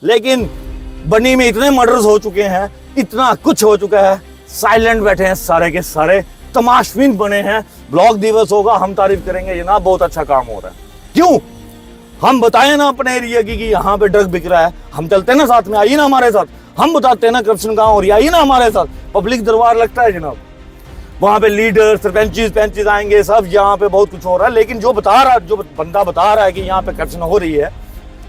लेकिन बनी में इतने मर्डर्स हो चुके हैं, इतना कुछ हो चुका है, साइलेंट बैठे हैं सारे के सारे, तमाशबीन बने हैं। ब्लॉक दिवस होगा, हम तारीफ करेंगे जनाब, बहुत अच्छा काम हो रहा है। क्यों? हम बताएं ना अपने एरिया की कि यहाँ पे ड्रग बिक रहा है, हम चलते हैं ना साथ में, आइए ना हमारे साथ, हम बताते हैं ना करप्शन कहाँ हो रही है, आइए ना हमारे साथ। पब्लिक दरबार लगता है जनाब, वहां पे लीडर सरपंच आएंगे, सब यहाँ पे बहुत कुछ हो रहा है। लेकिन जो बंदा बता रहा है कि यहाँ पे करप्शन हो रही है,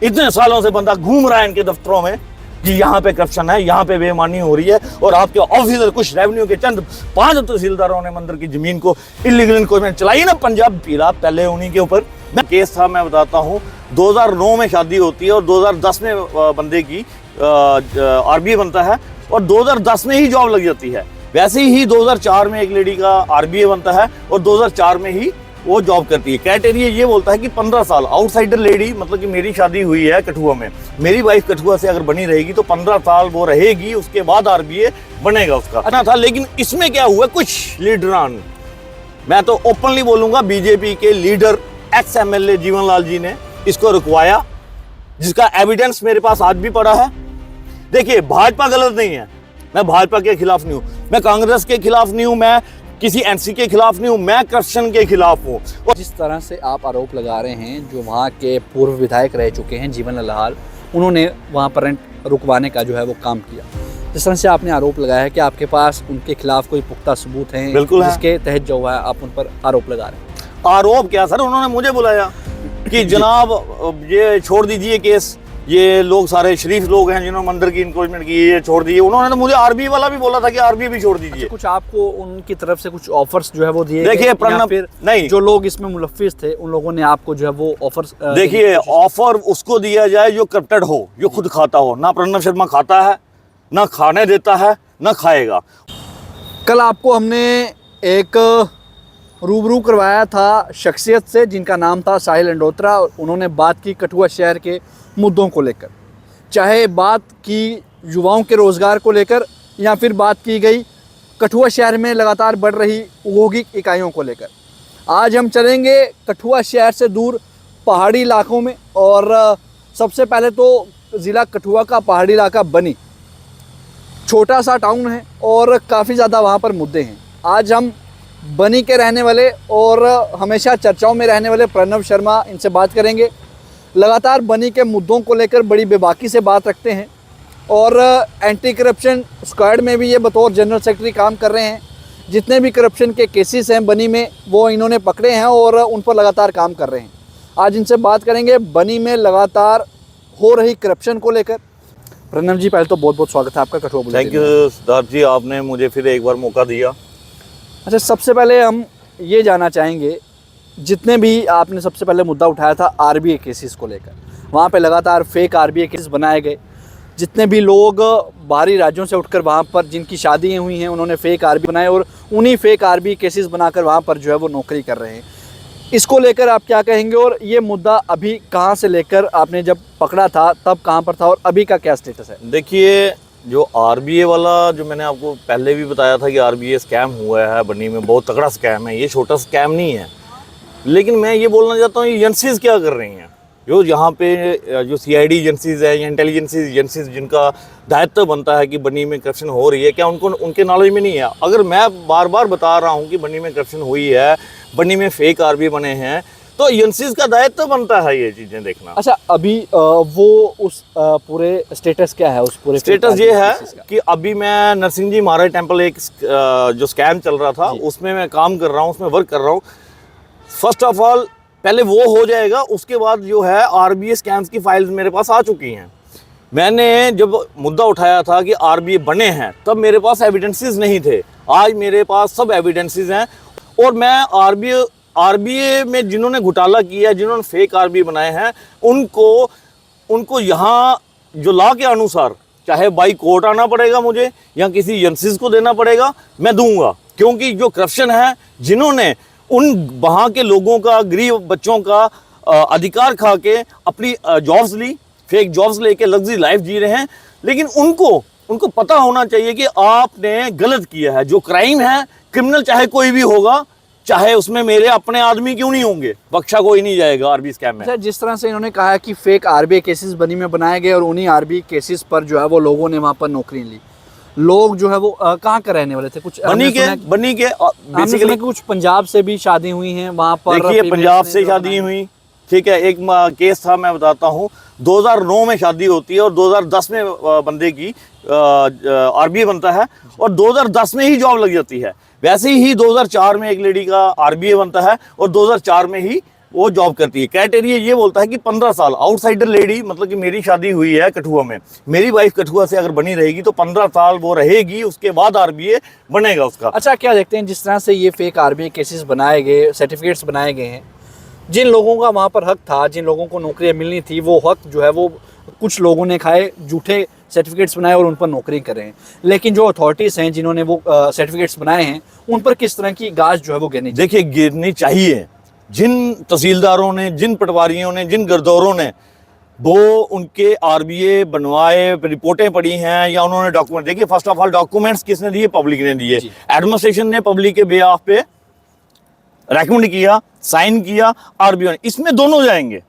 इतने सालों से बंदा घूम रहा है इनके दफ्तरों में कि यहाँ पे करप्शन है, यहाँ पे बेईमानी हो रही है, और आपके ऑफिसर कुछ रेवेन्यू के चंद 5 तहसीलदारों ने मंदिर की जमीन को इलीगल इनक्रोचमेंट चलाई ना, पंजाब पीला पहले उन्हीं के ऊपर केस था। मैं बताता हूँ, 2009 में शादी होती है और 2010 में बंदे की आरबीए बनता है और 2010 में ही जॉब लग जाती है। वैसे ही 2004 में एक लेडी का आरबीए बनता है और 2004 में ही वो जॉब करती है। क्राइटेरिया ये बोलता है कि 15 साल आउटसाइडर लेडी, मतलब कि मेरी शादी हुई है कठुआ में, मेरी वाइफ कठुआ से अगर बनी रहेगी तो 15 साल वो रहेगी, उसके बाद आरबीए बनेगा उसका ना था। लेकिन इसमें क्या हुआ, कुछ लीडरान, मैं तो ओपनली बोलूंगा, बीजेपी के लीडर एक्स एमएलए जीवन लाल जी ने इसको रुकवाया, जिसका एविडेंस मेरे पास आज भी पड़ा है। देखिए, भाजपा गलत नहीं है, मैं भाजपा के खिलाफ नहीं हूं, मैं कांग्रेस के खिलाफ नहीं हूं, मैं किसी एनसी के खिलाफ नहीं हूं, मैं करप्शन के खिलाफ हूं। और जिस तरह से आप आरोप लगा रहे हैं, जो वहाँ के पूर्व विधायक रह चुके हैं जीवन लाल, उन्होंने वहाँ पर रेंट रुकवाने का जो है वो काम किया। जिस तरह से आपने आरोप लगाया है कि आपके पास उनके खिलाफ कोई पुख्ता सबूत हैं, बिल्कुल जिसके तहत जो है आप उन पर आरोप लगा रहे हैं। आरोप क्या सर, उन्होंने मुझे बुलाया कि जनाब ये छोड़ दीजिए केस, ये लोग सारे शरीफ लोग हैं जिन्होंने मंदिर की इंक्रोचमेंट की, ये छोड़ दीजिए। उन्होंने तो मुझे आरबीए वाला भी बोला था कि आरबीए भी छोड़ दीजिए। कुछ आपको उनकी तरफ से कुछ ऑफर्स जो है वो दिए? देखिए प्रणब, फिर नहीं, जो लोग इसमें मुलव्विस थे उन लोगों ने आपको जो है वो ऑफर्स? देखिए, ऑफर उसको दिया जाए जो करप्टेड हो, जो खुद खाता हो। ना प्रणब शर्मा खाता है, ना खाने देता है, ना खाएगा। कल आपको हमने एक रूबरू करवाया था शख्सियत से जिनका नाम था साहिल अंडोत्रा, और उन्होंने बात की कठुआ शहर के मुद्दों को लेकर, चाहे बात की युवाओं के रोज़गार को लेकर या फिर बात की गई कठुआ शहर में लगातार बढ़ रही औद्योगिक इकाइयों को लेकर। आज हम चलेंगे कठुआ शहर से दूर पहाड़ी इलाकों में, और सबसे पहले तो ज़िला कठुआ का पहाड़ी इलाका बनी, छोटा सा टाउन है और काफ़ी ज़्यादा वहाँ पर मुद्दे हैं। आज हम बनी के रहने वाले और हमेशा चर्चाओं में रहने वाले प्रणव शर्मा, इनसे बात करेंगे। लगातार बनी के मुद्दों को लेकर बड़ी बेबाकी से बात रखते हैं और एंटी करप्शन स्क्वाड में भी ये बतौर जनरल सेक्रेटरी काम कर रहे हैं। जितने भी करप्शन के केसेस हैं बनी में, वो इन्होंने पकड़े हैं और उन पर लगातार काम कर रहे हैं। आज इनसे बात करेंगे बनी में लगातार हो रही करप्शन को लेकर। प्रणव जी, पहले तो बहुत बहुत स्वागत है आपका कठुआ बुलेटिन में। थैंक यू सिद्धार्थ जी, आपने मुझे फिर एक बार मौका दिया। अच्छा, सबसे पहले हम ये जानना चाहेंगे, जितने भी आपने सबसे पहले मुद्दा उठाया था आरबीए केसेस को लेकर, वहाँ पे लगातार फेक आरबीए केसेस बनाए गए। जितने भी लोग बाहरी राज्यों से उठकर वहाँ पर जिनकी शादियाँ हुई हैं, उन्होंने फेक आरबीए बनाए और उन्हीं फेक आरबीए केसेस बनाकर वहाँ पर जो है वो नौकरी कर रहे हैं। इसको लेकर आप क्या कहेंगे, और ये मुद्दा अभी कहाँ से लेकर, आपने जब पकड़ा था तब कहाँ पर था और अभी का क्या स्टेटस है? देखिए, जो आरबीए वाला, जो मैंने आपको पहले भी बताया था कि आरबीए स्कैम हुआ है बनी में, बहुत तगड़ा स्कैम है, ये छोटा स्कैम नहीं है। लेकिन मैं ये बोलना चाहता हूँ, एजेंसीज क्या कर रही हैं, जो यहाँ पे जो सीआईडी एजेंसीज है या इंटेलिजेंस एजेंसीज जिनका दायित्व बनता है कि बनी में करप्शन हो रही है, क्या उनको उनके नॉलेज में नहीं है? अगर मैं बार बार बता रहा हूँ कि बनी में करप्शन हुई है, बनी में फेक आरबीए बने हैं, तो एजेंसीज का दायित्व बनता है ये चीज़ें देखना। अच्छा, अभी वो उस पूरे स्टेटस क्या है? उस पूरे स्टेटस ये है कि अभी मैं नरसिंह जी महाराज टेम्पल एक जो स्कैम चल रहा था उसमें मैं काम कर रहा हूँ, उसमें वर्क कर रहा हूँ। फर्स्ट ऑफ ऑल पहले वो हो जाएगा, उसके बाद जो है आरबीए स्कैम्स की फाइल्स मेरे पास आ चुकी हैं। मैंने जब मुद्दा उठाया था कि आरबीए बने हैं, तब मेरे पास एविडेंसेस नहीं थे। आज मेरे पास सब एविडेंसेस हैं, और मैं आरबीए में जिन्होंने घोटाला किया, जिन्होंने फेक आरबीए बनाए हैं, उनको यहाँ जो लॉ के अनुसार, चाहे बाई कोर्ट आना पड़ेगा मुझे या किसी एजेंसीज को देना पड़ेगा, मैं दूंगा। क्योंकि जो करप्शन है, जिन्होंने उन वहाँ के लोगों का, गरीब बच्चों का अधिकार खा के अपनी जॉब्स ली, फेक जॉब्स लेके लग्जरी लाइफ जी रहे हैं, लेकिन उनको पता होना चाहिए कि आपने गलत किया है। जो क्राइम है, क्रिमिनल चाहे कोई भी होगा, चाहे उसमें मेरे अपने आदमी क्यों नहीं होंगे, बख्शा कोई नहीं जाएगा आरबी स्कैम में। अच्छा, जिस तरह से इन्होंने कहा है कि फेक आरबीआई केसेस बनी में बनाए गए और उन्हीं आरबीआई केसेस पर जो है वो लोगों ने वहाँ पर नौकरी ली। लोग जो है वो कहाँ के रहने वाले थे? कुछ बनी के बेसिकली कुछ पंजाब से भी शादी हुई हैं वहाँ पर। देखिए पंजाब से शादी हुई, ठीक है। एक केस था, मैं बताता हूँ। 2009 में शादी होती है और 2010 में बंदे की आरबीए बनता है और 2010 में ही जॉब लग जाती है। वैसे ही 2004 में एक लेडी का आरबीए बनता है और 2004 में ही वो जॉब करती है। क्राइटेरिया ये बोलता है कि 15 साल आउटसाइडर लेडी, मतलब कि मेरी शादी हुई है कठुआ में, मेरी वाइफ कठुआ से अगर बनी रहेगी तो 15 साल वो रहेगी, उसके बाद आरबीए बनेगा उसका। अच्छा, क्या देखते हैं जिस तरह से ये फेक आरबीआई केसेस बनाए गए, सर्टिफिकेट्स बनाए गए हैं, जिन लोगों का वहाँ पर हक था, जिन लोगों को नौकरियाँ मिलनी थी, वो हक जो है वो कुछ लोगों ने खाए, झूठे सर्टिफिकेट्स बनाए और उन पर नौकरी करें। लेकिन जो अथॉरिटीज़ हैं जिन्होंने वो सर्टिफिकेट्स बनाए हैं, उन पर किस तरह की गाज जो है वो गिरनी चाहिए? देखिए, गिरनी चाहिए। जिन तहसीलदारों ने, जिन पटवारियों ने, जिन गिरदौरों ने वो उनके आरबीए बनवाए, रिपोर्टें पड़ी हैं या उन्होंने डॉक्यूमेंट, देखिए फर्स्ट ऑफ ऑल डॉक्यूमेंट्स किसने दिए? पब्लिक ने दिए। एडमिनिस्ट्रेशन ने पब्लिक के बेआफ पे रेकमेंड किया, साइन किया, आरबीआई ने, इसमें दोनों जाएंगे।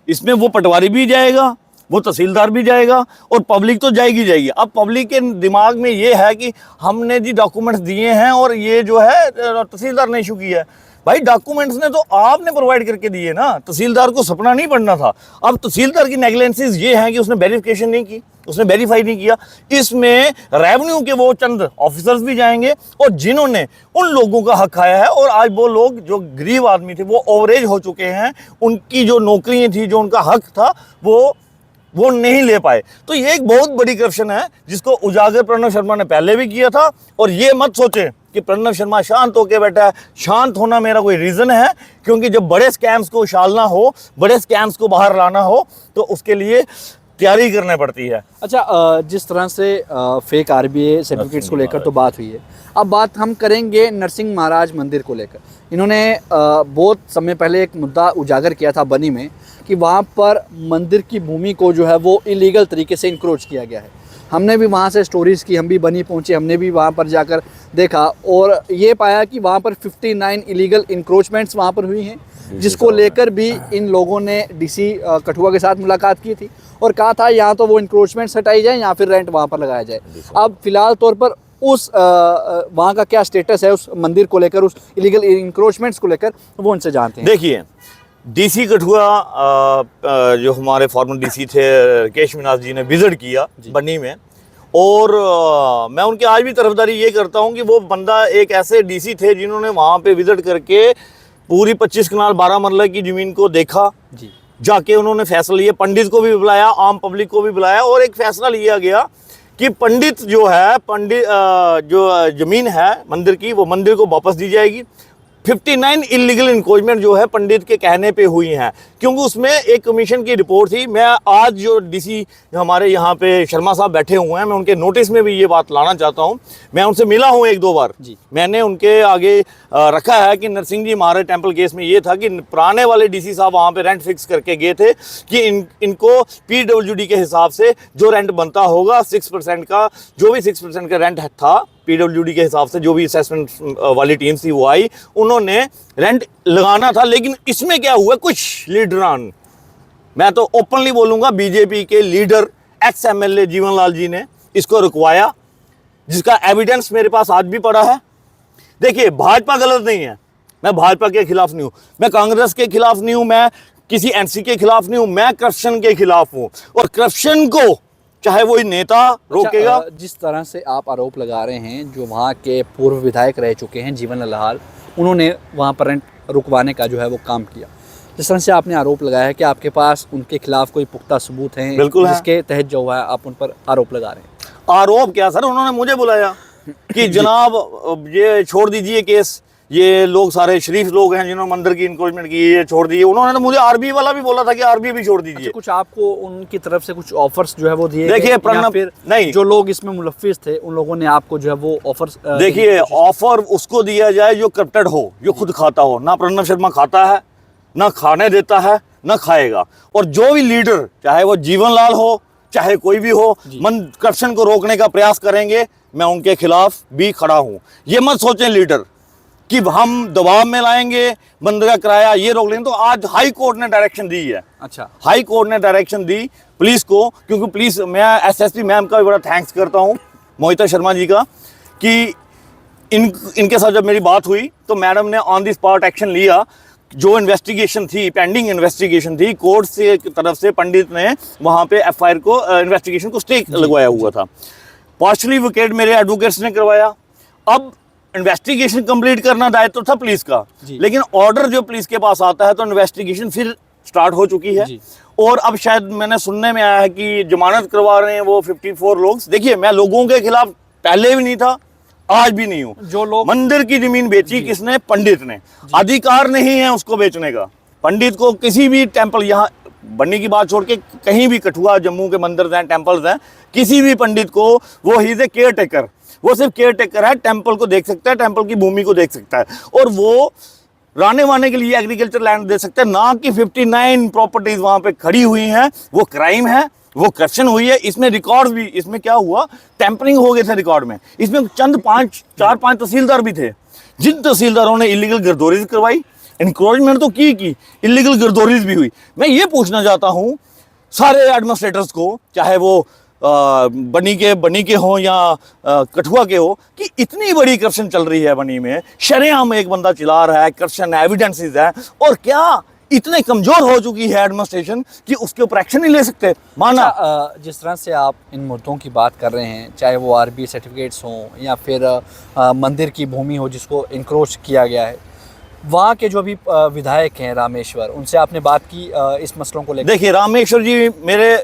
इसमें वो पटवारी भी जाएगा, वो तहसीलदार भी जाएगा और पब्लिक तो जाएगी जाएगी। अब पब्लिक के दिमाग में ये है कि हमने जी डॉक्यूमेंट्स दिए हैं और ये जो है तहसीलदार ने इशू किया है। भाई डॉक्यूमेंट्स ने तो आपने प्रोवाइड करके दिए ना, तहसीलदार को सपना नहीं पड़ना था। अब तहसीलदार की नेग्लिजेंसीज ये है कि उसने वेरिफिकेशन नहीं की, उसने वेरीफाई नहीं किया। इसमें रेवेन्यू के वो चंद ऑफिसर्स भी जाएंगे और जिन्होंने उन लोगों का हक खाया है, और आज वो लोग जो गरीब आदमी थे वो ओवरेज हो चुके हैं, उनकी जो नौकरियां थी, जो उनका हक था, वो नहीं ले पाए। तो ये एक बहुत बड़ी करप्शन है जिसको उजागर प्रणव शर्मा ने पहले भी किया था। और ये मत सोचे कि प्रणव शर्मा शांत होकर बैठा है। शांत होना मेरा कोई रीज़न है, क्योंकि जब बड़े स्कैम्स को उछालना हो, बड़े स्कैम्स को बाहर लाना हो, तो उसके लिए तैयारी करनी पड़ती है। अच्छा, जिस तरह से फेक आरबीआई सर्टिफिकेट्स को लेकर तो बात हुई है, अब बात हम करेंगे नरसिंह महाराज मंदिर को लेकर। इन्होंने बहुत समय पहले एक मुद्दा उजागर किया था बनी में कि वहाँ पर मंदिर की भूमि को जो है वो इलीगल तरीके से इंक्रोच किया गया है। हमने भी वहाँ से स्टोरीज़ की, हम भी बनी पहुँचे, हमने भी वहाँ पर जाकर देखा और ये पाया कि वहाँ पर 59 इलीगल इंक्रोचमेंट्स वहाँ पर हुई हैं, जिसको लेकर भी इन लोगों ने डीसी कठुआ के साथ मुलाकात की थी और कहा था या तो वो इंक्रोचमेंट्स हटाई जाए या फिर रेंट वहाँ पर लगाया जाए। अब फिलहाल तौर पर उस वहाँ का क्या स्टेटस है उस मंदिर को लेकर, उस इलीगल इंक्रोचमेंट्स को लेकर, वो उनसे जानते हैं। देखिए, डीसी कठुआ जो हमारे फॉर्मर डीसी थे राकेश मीनास जी ने विजिट किया बन्नी में, और मैं उनकी आज भी तरफदारी ये करता हूँ कि वो बंदा एक ऐसे डीसी थे जिन्होंने वहाँ पे विजिट करके पूरी 25 कनाल 12 मरला की ज़मीन को देखा जी। जाके उन्होंने फैसला लिया, पंडित को भी बुलाया, आम पब्लिक को भी बुलाया और एक फैसला लिया गया कि पंडित जो है, जो ज़मीन है मंदिर की, वो मंदिर को वापस दी जाएगी। 59 इलीगल इंक्रोचमेंट जो है पंडित के कहने पे हुई हैं, क्योंकि उसमें एक कमीशन की रिपोर्ट थी। मैं आज जो डीसी हमारे यहाँ पे शर्मा साहब बैठे हुए हैं, मैं उनके नोटिस में भी ये बात लाना चाहता हूँ। मैं उनसे मिला हूँ 1-2 बार जी। मैंने उनके आगे रखा है कि नरसिंह जी महाराज टेम्पल केस में ये था कि पुराने वाले डीसी साहब वहाँ पे रेंट फिक्स करके गए थे कि इनको पीडब्ल्यूडी के हिसाब से जो रेंट बनता होगा 6% का, जो भी 6% का रेंट था पीडब्ल्यूडी के हिसाब से, जो भी असेसमेंट वाली टीम थी वो आई, उन्होंने रेंट लगाना था। लेकिन इसमें क्या हुआ, कुछ लीडरान, मैं तो ओपनली बोलूंगा, बीजेपी के लीडर एक्स एमएलए जीवनलाल जी ने इसको रुकवाया, जिसका एविडेंस मेरे पास आज भी पड़ा है। देखिए, भाजपा गलत नहीं है, मैं भाजपा के खिलाफ नहीं हूं, मैं कांग्रेस के खिलाफ नहीं हूं, मैं किसी एनसी के खिलाफ नहीं हूं, मैं करप्शन के खिलाफ हूं। और करप्शन को चाहे वो नेता रोकेगा। जिस तरह से आप आरोप लगा रहे हैं, जो वहाँ के पूर्व विधायक रह चुके हैं जीवनलाल हाल, उन्होंने वहाँ पर रेंट रुकवाने का जो है वो काम किया, जिस तरह से आपने आरोप लगाया है कि आपके पास उनके खिलाफ कोई पुख्ता सबूत हैं, बिल्कुल जिसके तहत जो है आप उन पर आरोप लगा रहे हैं। आरोप क्या सर, उन्होंने मुझे बुलाया कि जनाब ये छोड़ दीजिए केस, ये लोग सारे शरीफ लोग हैं जिन्होंने मंदिर की इंक्रोचमेंट की, ये छोड़ दिए। उन्होंने तो मुझे आरबी वाला भी बोला था कि आरबी भी छोड़ दीजिए। अच्छा, कुछ आपको उनकी तरफ से कुछ ऑफर्स जो है वो दिए? देखिए प्रणब, फिर नहीं, जो लोग इसमें मुलव्विस थे उन लोगों ने आपको जो है वो ऑफर्स? देखिए, ऑफर उसको दिया जाए जो करप्टेड हो, जो खुद खाता हो। ना प्रणब शर्मा खाता है, ना खाने देता है, ना खाएगा। और जो भी लीडर, चाहे वो जीवनलाल हो, चाहे कोई भी हो, करप्शन को रोकने का प्रयास करेंगे, मैं उनके खिलाफ भी खड़ा हूं। ये मत सोचें लीडर कि हम दबाव में लाएंगे, मंदिर का किराया ये रोक लेंगे। तो आज हाई कोर्ट ने डायरेक्शन दी है, अच्छा, हाई कोर्ट ने डायरेक्शन दी पुलिस को, क्योंकि पुलिस, मैं एसएसपी मैम का भी बड़ा थैंक्स करता हूँ, मोहिता शर्मा जी का, कि इनके साथ जब मेरी बात हुई तो मैडम ने ऑन द स्पॉट एक्शन लिया। जो इन्वेस्टिगेशन थी, पेंडिंग इन्वेस्टिगेशन थी, कोर्ट से तरफ से पंडित ने वहाँ पे एफआईआर को, इन्वेस्टिगेशन को स्टे लगवाया हुआ था। पार्शली विकेट मेरे एडवोकेट्स ने करवाया। अब इन्वेस्टिगेशन कंप्लीट करना दायित्व था पुलिस का, लेकिन ऑर्डर जो पुलिस के पास आता है तो इन्वेस्टिगेशन फिर स्टार्ट हो चुकी है। और अब शायद मैंने सुनने में आया है कि जमानत करवा रहे हैं वो 54 लोग। देखिए, मैं लोगों के खिलाफ पहले भी नहीं था, आज भी नहीं हूं। जो लोग मंदिर की जमीन बेची किसने? पंडित ने। अधिकार नहीं है उसको बेचने का। पंडित को किसी भी टेंपल, यहाँ बन्नी की बात छोड़ के कहीं भी, कठुआ जम्मू के मंदिर हैं, टेंपल्स हैं, किसी भी पंडित को, वो he is a care taker, वो सिर्फ केयर टेकर है, टेंपल को देख सकता है, टेंपल की भूमि को देख सकता है, और वो रहने वाने के लिए एग्रीकल्चर लैंड दे सकता है, ना कि 59 प्रॉपर्टीज वहां पे खड़ी हुई हैं। वो क्राइम है, वो करप्शन हुई है। इसमें रिकॉर्ड भी, इसमें क्या हुआ, टेम्परिंग हो गए थे रिकॉर्ड में। इसमें चंद 4-5 तहसीलदार भी थे, जिन तहसीलदारों ने इलीगल गिरदौरी करवाई, इंक्रोचमेंट तो की, इलीगल गिरदौरीज भी हुई। मैं ये पूछना चाहता हूं सारे एडमिनिस्ट्रेटर्स को, चाहे वो बनी के हो या कठुआ के हो, कि इतनी बड़ी करप्शन चल रही है बनी में, शरेआम एक बंदा चिल्ला रहा है, करप्शन एविडेंसेस है, और क्या इतने कमजोर हो चुकी है एडमिनिस्ट्रेशन कि उसके ऊपर एक्शन नहीं ले सकते। माना जिस तरह से आप इन मुद्दों की बात कर रहे हैं, चाहे वो आरबी सर्टिफिकेट्स हों या फिर मंदिर की भूमि हो जिसको इंक्रोच किया गया है, वहाँ के जो भी विधायक हैं रामेश्वर, उनसे आपने बात की इस मसलों को लेकर? देखिए, रामेश्वर जी मेरे,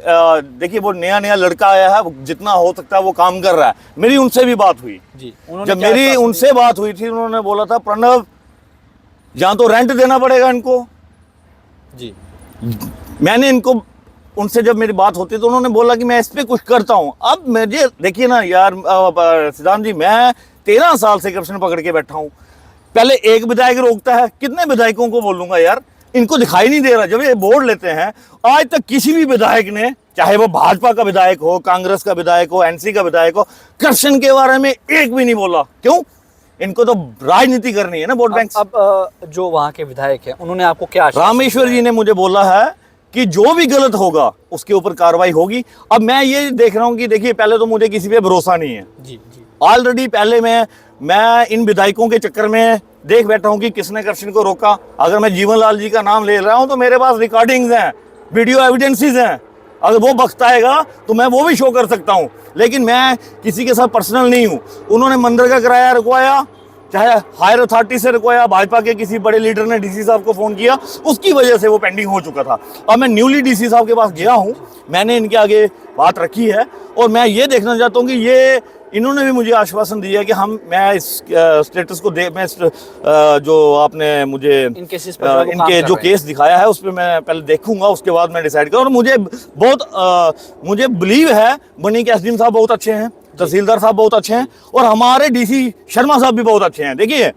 देखिए वो नया लड़का आया है, जितना हो सकता है वो काम कर रहा है। मेरी उनसे भी बात हुई जी। जब मेरी उनसे बात हुई थी, उन्होंने बोला था, प्रणव या तो रेंट देना पड़ेगा इनको जी। मैंने इनको, उनसे जब मेरी बात होती तो उन्होंने बोला कि मैं इस पे कुछ करता हूं। अब मुझे देखिए ना यार सिद्धांत जी, मैं 13 साल से करप्शन पकड़ के बैठा हूं। पहले एक विधायक रोकता है, कितने विधायकों को बोलूंगा यार, इनको दिखाई नहीं दे रहा। जब ये बोर्ड लेते हैं, आज तक किसी भी विधायक ने, चाहे वो भाजपा का विधायक हो, कांग्रेस का विधायक हो, एनसी का विधायक हो, करप्शन के बारे में एक भी नहीं बोला। क्यों? इनको तो राजनीति करनी है ना, वोट बैंक। अब जो वहाँ के विधायक हैं, उन्होंने आपको क्या? रामेश्वर जी ने मुझे बोला है कि जो भी गलत होगा उसके ऊपर कार्रवाई होगी। अब मैं ये देख रहा हूँ कि देखिए, पहले तो मुझे किसी पे भरोसा नहीं है जी। ऑलरेडी पहले मैं इन विधायकों के चक्कर में देख बैठा हूं कि किसने करप्शन को रोका। अगर मैं जीवन लाल जी का नाम ले रहा हूं तो मेरे पास रिकॉर्डिंग्स हैं, वीडियो एविडेंसेस हैं। अगर वो वक्त आएगा तो मैं वो भी शो कर सकता हूं, लेकिन मैं किसी के साथ पर्सनल नहीं हूं। उन्होंने मंदिर का किराया रुकवाया, चाहे हायर अथॉरिटी से रुकवाया, भाजपा के किसी बड़े लीडर ने डीसी साहब को फोन किया, उसकी वजह से वो पेंडिंग हो चुका था। अब मैं न्यूली डीसी साहब के पास गया हूं, मैंने इनके आगे बात रखी है, और मैं ये देखना चाहता हूं कि ये, इन्होंने भी मुझे आश्वासन दिया है कि मैं इस स्टेटस को मैं जो आपने मुझे इनके जो केस दिखाया है उस पर मैं पहले देखूंगा, उसके बाद मैं डिसाइड करूँ। और मुझे बिलीव है बनी के एसडीएम साहब बहुत अच्छे हैं, तहसीलदार साहब बहुत अच्छे हैं, और हमारे डीसी शर्मा साहब भी बहुत अच्छे हैं। देखिए,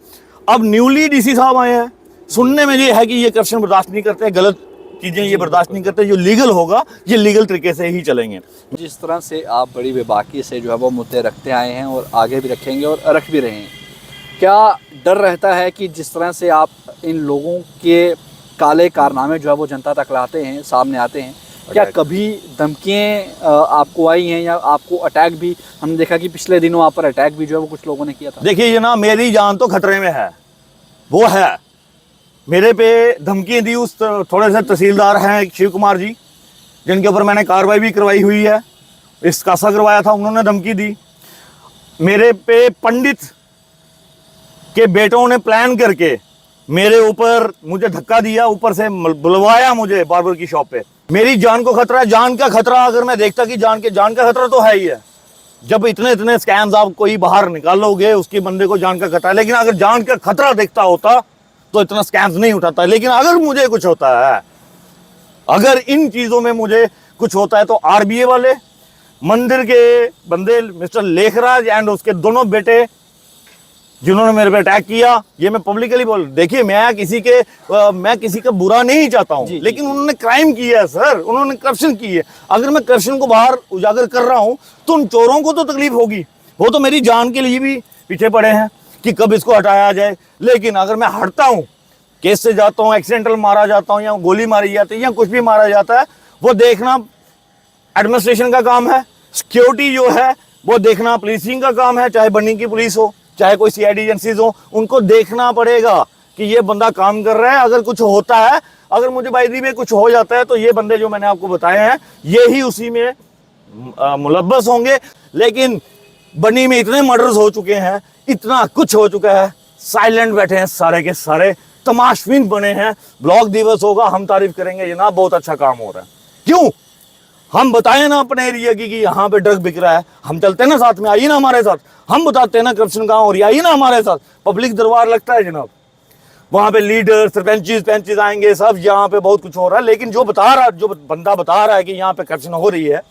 अब न्यूली डीसी साहब आए हैं, सुनने में ये है कि ये करप्शन बर्दाश्त नहीं करते, गलत चीजें ये बर्दाश्त नहीं करते, जो लीगल होगा ये लीगल तरीके से ही चलेंगे। जिस तरह से आप बड़ी बेबाकी से जो है वो मुद्दे रखते आए हैं और आगे भी रखेंगे और रख भी रहे हैं, क्या डर रहता है कि जिस तरह से आप इन लोगों के काले कारनामे जो है वो जनता तक लाते हैं, सामने आते हैं, क्या कभी धमकियाँ आपको आई हैं या आपको अटैक भी? हमने देखा कि पिछले दिनों आप पर अटैक भी जो है वो कुछ लोगों ने किया था। देखिए, ये ना मेरी जान तो खतरे में है, वो है, मेरे पे धमकी दी उस थोड़े से तहसीलदार हैं शिव कुमार जी, जिनके ऊपर मैंने कार्रवाई भी करवाई हुई है, इस कासा करवाया था, उन्होंने धमकी दी। मेरे पे पंडित के बेटों ने प्लान करके मेरे ऊपर मुझे धक्का दिया, ऊपर से बुलवाया मुझे बार्बर की शॉप पे। मेरी जान को खतरा है, जान का खतरा अगर मैं देखता कि जान का खतरा तो है ही है। जब इतने स्कैम्स आप कोई बाहर निकालोगे, उसके बंदे को जान का खतरा है, लेकिन अगर जान का खतरा देखता होता तो इतना स्कैम्स नहीं उठाता। लेकिन अगर मुझे कुछ होता है, अगर इन चीजों में मुझे कुछ होता है, तो आरबीए वाले, मंदिर के बंदे मिस्टर लेखराज एंड उसके दोनों बेटे जिन्होंने मेरे पे अटैक किया, ये मैं पब्लिकली बोल, देखिए मैं किसी का बुरा नहीं चाहता हूं, लेकिन उन्होंने क्राइम किया है सर, उन्होंने करप्शन की है। अगर मैं करप्शन को बाहर उजागर कर रहा हूं तो उन चोरों को तो तकलीफ होगी, वो तो मेरी जान के लिए भी पीछे पड़े हैं। कि कब इसको हटाया जाए। लेकिन अगर मैं हटता हूँ, केस से जाता हूँ, एक्सीडेंटल मारा जाता हूँ या गोली मारी जाती है या कुछ भी मारा जाता है, वो देखना एडमिनिस्ट्रेशन का काम है। सिक्योरिटी जो है वो देखना पुलिसिंग का काम है, चाहे बनी की पुलिस हो, चाहे कोई सीआईडी एजेंसीज हो, उनको देखना पड़ेगा कि ये बंदा काम कर रहा है। अगर कुछ होता है, अगर मुझे बाइदी में कुछ हो जाता है, तो ये बंदे जो मैंने आपको बताए हैं ये ही उसी में मुलव्वस होंगे। लेकिन बनी में इतने मर्डर्स हो चुके हैं, इतना कुछ हो चुका है, साइलेंट बैठे हैं सारे के सारे, तमाशबीन बने हैं। ब्लॉक दिवस होगा, हम तारीफ करेंगे जनाब, बहुत अच्छा काम हो रहा है। क्यों? हम बताएं ना अपने एरिया की कि यहाँ पे ड्रग बिक रहा है, हम चलते हैं ना साथ में, आइए ना हमारे साथ, हम बताते हैं ना करप्शन कहाँ हो रही है, आइए ना हमारे साथ। पब्लिक दरबार लगता है जनाब, वहां पे लीडर सरपंचेस आएंगे, सब यहाँ पे बहुत कुछ हो रहा है। लेकिन जो बंदा बता रहा है कि यहाँ पे करप्शन हो रही है,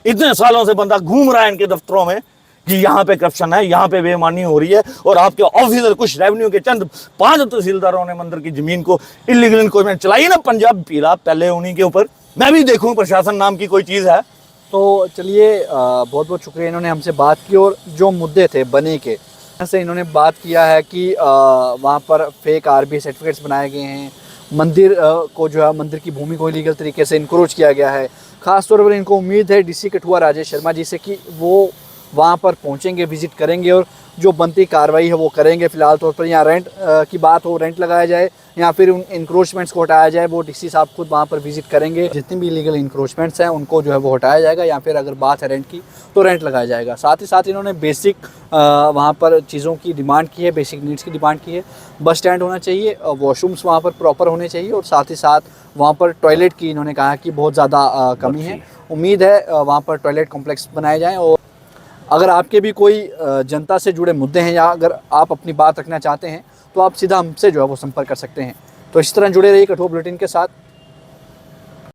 इतने सालों से बंदा घूम रहा है इनके दफ्तरों में कि यहाँ पे करप्शन है, यहाँ पे बेईमानी हो रही है, और आपके ऑफिसर कुछ रेवेन्यू के चंद 5 तहसीलदारों ने मंदिर की जमीन को इलीगल इंक्रोचमेंट चलाई ना, पंजाब पीला पहले उन्हीं के ऊपर। मैं भी देखूं प्रशासन नाम की कोई चीज़ है। तो चलिए, बहुत बहुत शुक्रिया, इन्होंने हमसे बात की। और जो मुद्दे थे बनी के, से इन्होंने बात किया है कि वहाँ पर फेक आरबी सर्टिफिकेट्स बनाए गए हैं, मंदिर को जो है मंदिर की भूमि को इलीगल तरीके से इंक्रोच किया गया है। ख़ासतौर पर इनको उम्मीद है डीसी कठुआ राजेश शर्मा जी से कि वो वहाँ पर पहुँचेंगे, विज़िट करेंगे और जो बनती कार्रवाई है वो करेंगे। फ़िलहाल तौर पर यहाँ रेंट की बात हो, रेंट लगाया जाए या फिर उन इंक्रोचमेंट्स को हटाया जाए, वो डीसी साहब खुद वहाँ पर विज़िट करेंगे। जितनी भी इलीगल इंक्रोचमेंट्स हैं उनको जो है वो हटाया जाएगा, या फिर अगर बात है रेंट की तो रेंट लगाया जाएगा। साथ ही साथ इन्होंने बेसिक वहाँ पर चीज़ों की डिमांड की है, बेसिक नीड्स की डिमांड की है। बस स्टैंड होना चाहिए, वॉशरूम्स वहाँ पर प्रॉपर होने चाहिए, और साथ ही साथ वहाँ पर टॉयलेट की इन्होंने कहा कि बहुत ज़्यादा कमी है। उम्मीद है वहाँ पर टॉयलेट कॉम्प्लेक्स बनाए जाएँ। और अगर आपके भी कोई जनता से जुड़े मुद्दे हैं या अगर आप अपनी बात रखना चाहते हैं तो आप सीधा हमसे जो है वो संपर्क कर सकते हैं। तो इस तरह जुड़े रहिए कठुआ बुलेटिन के साथ।